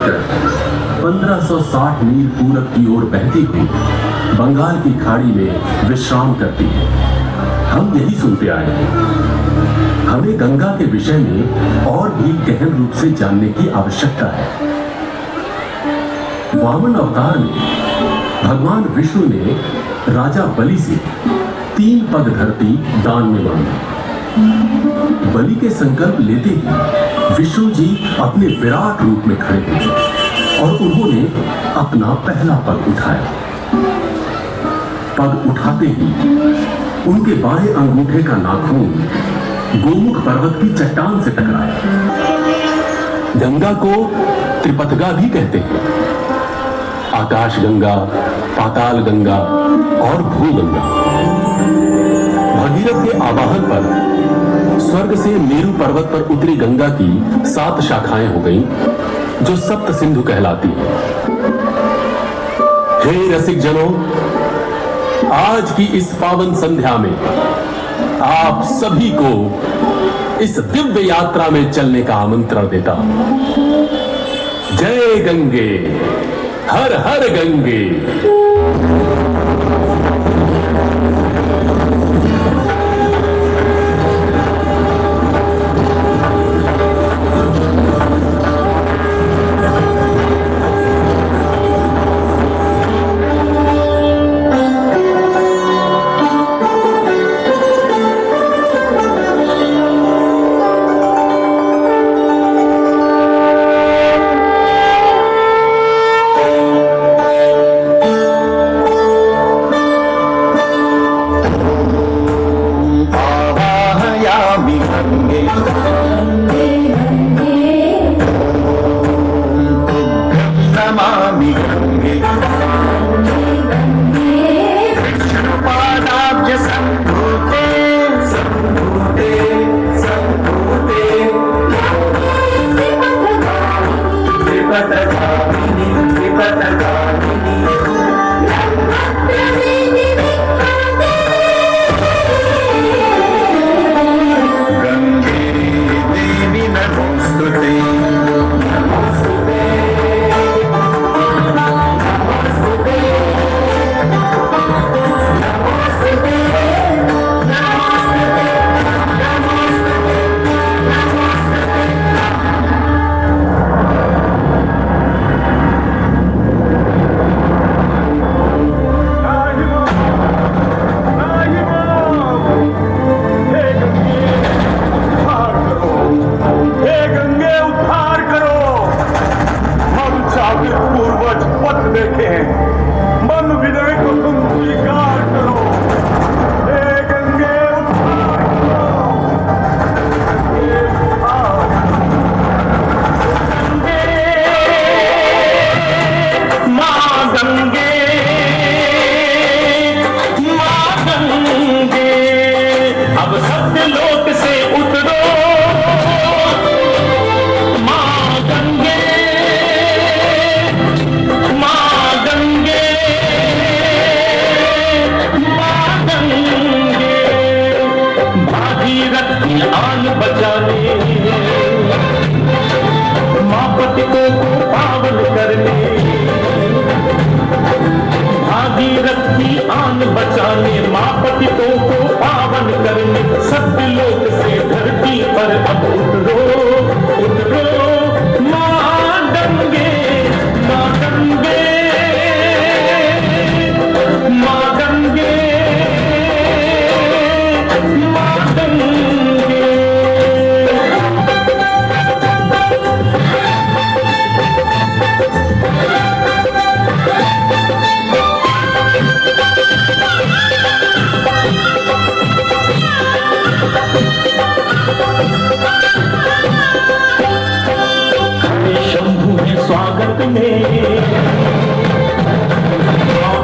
1560 मील पूरब की ओर बहती हुई बंगाल की खाड़ी में विश्राम करती है। हम यही सुनते आए हैं। हमें गंगा के विषय में और भी गहन रूप से जानने की आवश्यकता है। वामन अवतार में भगवान विष्णु ने राजा बलि से 3 पग धरती दान में मांगी। बलि के संकल्प लेते ही विष्णु जी अपने विराट रूप में खड़े हुए और उन्होंने अपना पहला पग उठाया। पग उठाते ही उनके बाएं अंगूठे का नाखून गोमुख पर्वत की चट्टान से टकराया। गंगा को त्रिपथगा भी कहते हैं। आकाश गंगा, पाताल गंगा और भू गंगा। भगीरथ के आवाहन पर स्वर्ग से मेरु पर्वत पर उतरी गंगा की 7 शाखाएं हो गईं, जो सप्त सिंधु कहलाती है। हे रसिक जनों, आज की इस पावन संध्या में आप सभी को इस दिव्य यात्रा में चलने का आमंत्रण देता हूं। जय गंगे, हर हर गंगे।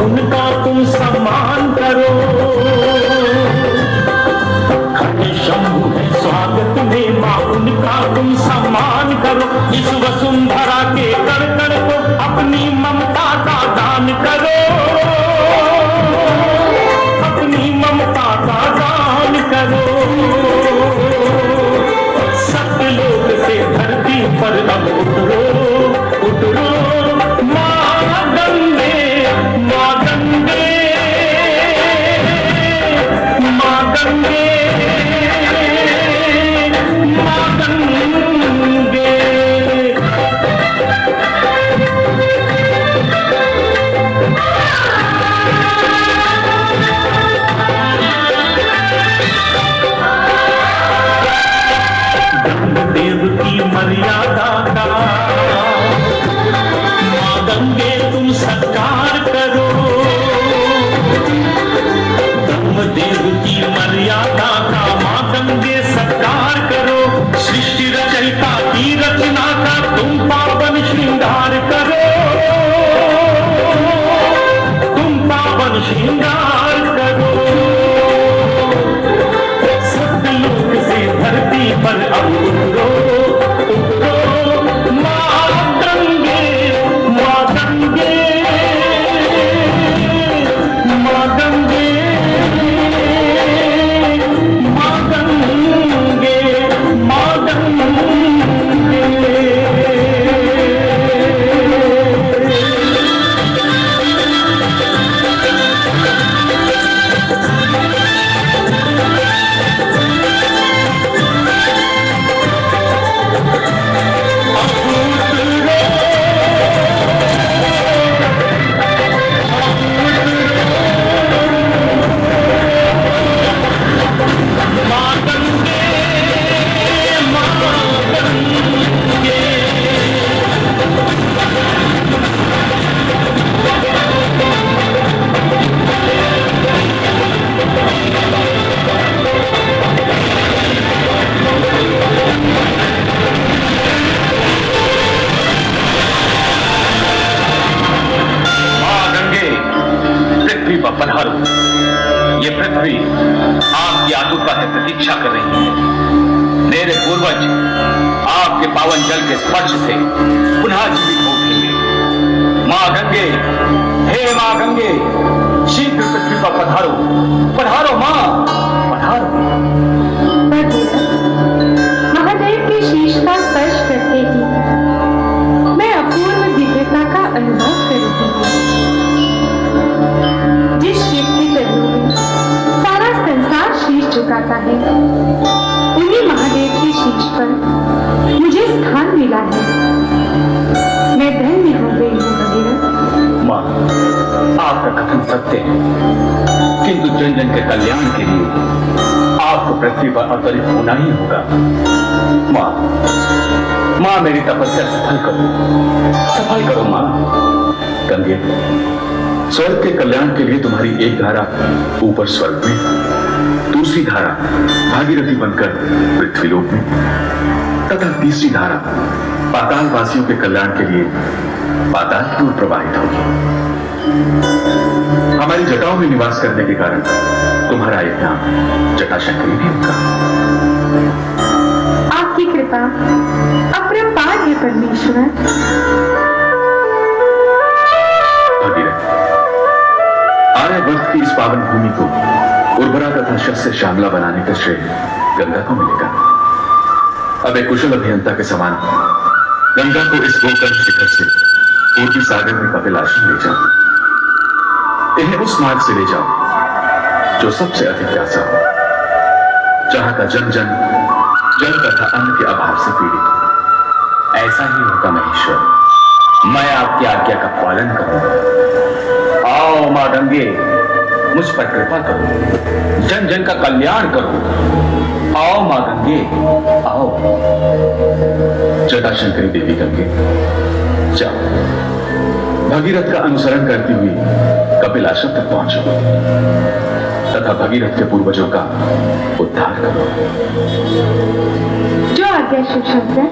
उनका तुम सम्मान करो। शंभु है स्वागत में माँ, उनका तुम सम्मान करो। इस वसुंधरा के कण कण को अपनी ममता का दान करो, अपनी ममता का दान करो। सत्यलोक से धरती पर अब उतरो, उतरो। पधारो। ये पृथ्वी आपकी आतुरता से प्रतीक्षा कर रही है। मेरे पूर्वज आपके पावन जल के स्पर्श से पुनः जीवित हो उठेंगे। मां गंगे, हे मां गंगे, शीघ्र पृथ्वी पर पधारो, पधारो मां, पधारो। महादेव के शीश का स्पर्श करते ही मैं अपूर्व दिव्यता का अनुभव करती हूँ। जिस शिव के चरणों में सारा संसार शीश झुकाता है, उन्हीं महादेव के शीश पर मुझे स्थान मिला है। मैं धन्य हो गई हूँ भगीरथ। मां, आपका कथन सत्य है, किंतु जन जन के कल्याण के लिए आपको पृथ्वी पर अवतरित होना ही होगा। मां, मेरी तपस्या सफल करो मां। गंगे, स्वर्ग के कल्याण के लिए तुम्हारी एक धारा ऊपर स्वर्ग में, दूसरी धारा भागीरथी बनकर पृथ्वीलोक में, तथा तीसरी धारा पाताल वासियों के कल्याण के लिए पाताल की ओर प्रवाहित होगी। हमारी जटाओं में निवास करने के कारण तुम्हारा एक नाम जटाशंकरी भी होगा। आपकी कृपा अपरंपार है परमेश्वर। भगीरथ, आर्यवर्त की इस पावन भूमि को उर्वरा तथा शस्य श्यामला बनाने का श्रेय गंगा को मिलेगा। अब एक कुशल अभियंता के समान गंगा को इस गोकर्ण शिखर से पूर्वी सागर में कपिलाश्रम ले जाओ। इन्हें उस मार्ग से ले जाओ जो सबसे अधिक प्यासा हो, जहां का जन जन जल तथा अन्न के अभाव से पीड़ित हो। ऐसा ही होगा महेश्वर, मैं आपकी आज्ञा का पालन करूंगा। आओ मां गंगे, मुझ पर कृपा करो, जन जन का कल्याण करो। आओ मां गंगे, आओ। जटाशंकरी देवी गंगे, जाओ, भगीरथ का अनुसरण करती हुई कपिल आश्रम तक पहुंचो तथा भगीरथ के पूर्वजों का उद्धार करो। जो आज्ञा शिव शंकर।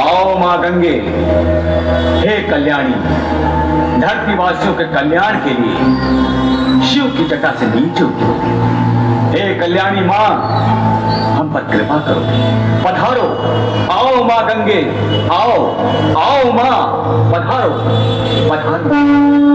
आओ मां गंगे, हे कल्याणी, धरतीवासियों के कल्याण के लिए शिव की जटा से नीचे उतरो। हे कल्याणी मां, हम पर कृपा करो, पधारो। आओ मां गंगे, आओ, आओ मां, पधारो, पधारो।